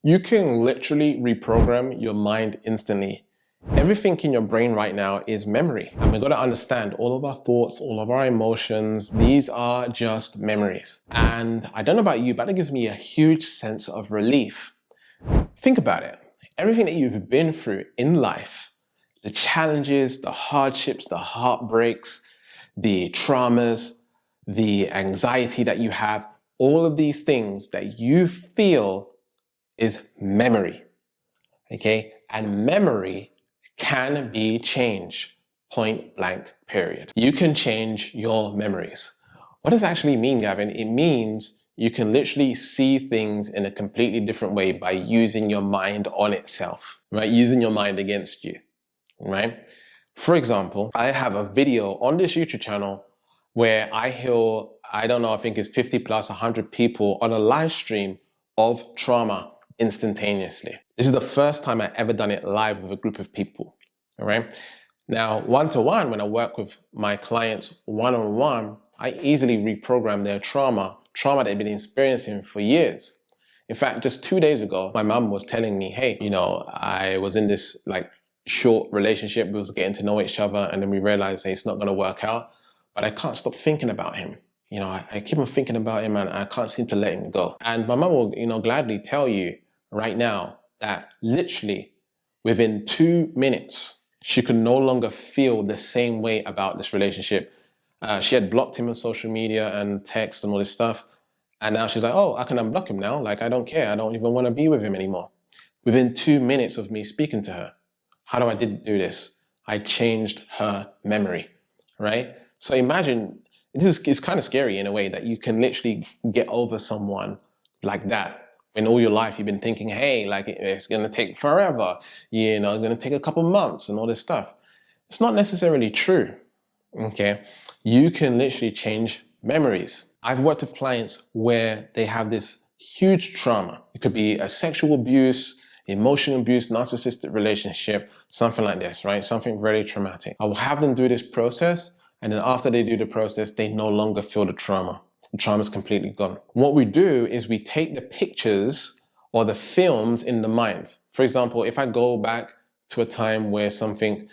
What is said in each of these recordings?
You can literally reprogram your mind instantly. Everything in your brain right now is memory. And we've got to understand all of our thoughts, all of our emotions, these are just memories. And I don't know about you, but it gives me a huge sense of relief. Think about it. Everything that you've been through in life, the challenges, the hardships, the heartbreaks, the traumas, the anxiety that you have, all of these things that you feel is memory, okay? And memory can be changed, point blank, period. You can change your memories. What does that actually mean, Gavin? It means you can literally see things in a completely different way by using your mind on itself, right? Using your mind against you, right? For example, I have a video on this YouTube channel where I heal, I don't know, I think it's 50 plus 100 people on a live stream of trauma instantaneously. This is the first time I ever done it live with a group of people, all right? Now, one-to-one, when I work with my clients one-on-one, I easily reprogram their trauma they've been experiencing for years. In fact, just 2 days ago, my mom was telling me, hey, I was in this short relationship, we was getting to know each other, and then we realized, hey, it's not gonna work out, but I can't stop thinking about him. I keep on thinking about him and I can't seem to let him go. And my mom will, gladly tell you right now that literally within 2 minutes, she could no longer feel the same way about this relationship. She had blocked him on social media and text and all this stuff. And now she's like, oh, I can unblock him now. I don't care. I don't even want to be with him anymore. Within 2 minutes of me speaking to her. How do I do this? I changed her memory, right? So imagine, this is kind of scary in a way that you can literally get over someone like that. In all your life, you've been thinking, hey, it's going to take forever. It's going to take a couple months and all this stuff. It's not necessarily true, okay? You can literally change memories. I've worked with clients where they have this huge trauma. It could be a sexual abuse, emotional abuse, narcissistic relationship, something like this, right? Something very traumatic. I will have them do this process, and then after they do the process, they no longer feel the trauma. The trauma is completely gone. What we do is we take the pictures or the films in the mind. For example, if I go back to a time where something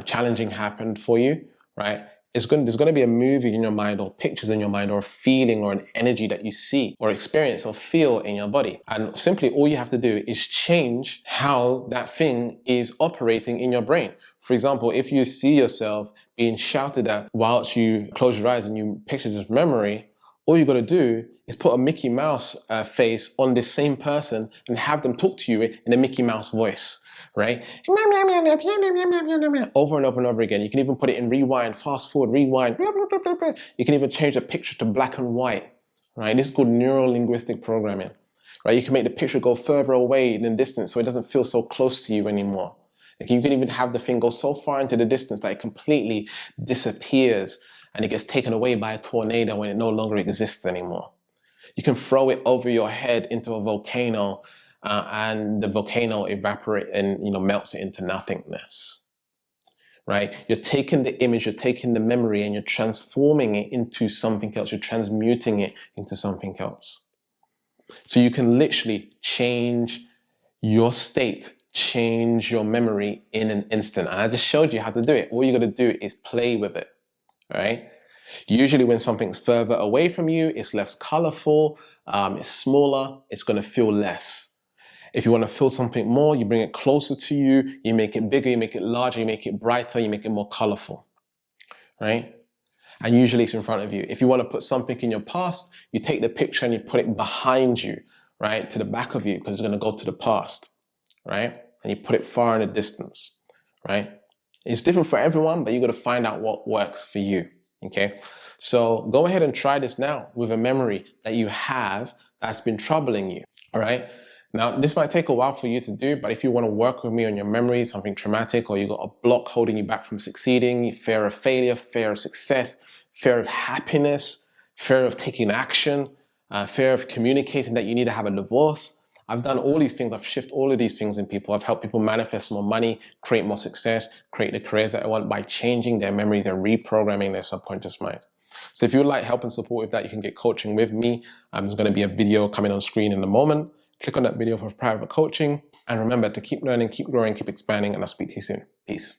challenging happened for you, right? There's going to be a movie in your mind or pictures in your mind or a feeling or an energy that you see or experience or feel in your body. And simply all you have to do is change how that thing is operating in your brain. For example, if you see yourself being shouted at whilst you close your eyes and you picture this memory, all you got to do is put a Mickey Mouse face on this same person and have them talk to you in a Mickey Mouse voice, right? Over and over and over again. You can even put it in rewind, fast forward, rewind. You can even change the picture to black and white, right? This is called Neuro-Linguistic programming, right? You can make the picture go further away in the distance so it doesn't feel so close to you anymore. You can even have the thing go so far into the distance that it completely disappears and it gets taken away by a tornado when it no longer exists anymore. You can throw it over your head into a volcano and the volcano evaporates and melts it into nothingness, right? You're taking the image, you're taking the memory and you're transforming it into something else. You're transmuting it into something else. So you can literally change your state, change your memory in an instant. And I just showed you how to do it. All you got to do is play with it, right? Usually when something's further away from you, it's less colorful, it's smaller, it's going to feel less. If you want to feel something more, you bring it closer to you, you make it bigger, you make it larger, you make it brighter, you make it more colorful, right? And usually it's in front of you. If you want to put something in your past, you take the picture and you put it behind you, right? To the back of you, because it's going to go to the past, right? And you put it far in the distance, right? It's different for everyone, but you got to find out what works for you, okay? So go ahead and try this now with a memory that you have that's been troubling you, all right? Now, this might take a while for you to do, but if you want to work with me on your memories, something traumatic, or you got a block holding you back from succeeding, fear of failure, fear of success, fear of happiness, fear of taking action, fear of communicating that you need to have a divorce. I've done all these things. I've shifted all of these things in people. I've helped people manifest more money, create more success, create the careers that I want by changing their memories and reprogramming their subconscious mind. So if you would like help and support with that, you can get coaching with me. There's going to be a video coming on screen in a moment. click on that video for private coaching. And remember to keep learning, keep growing, keep expanding, and I'll speak to you soon. Peace.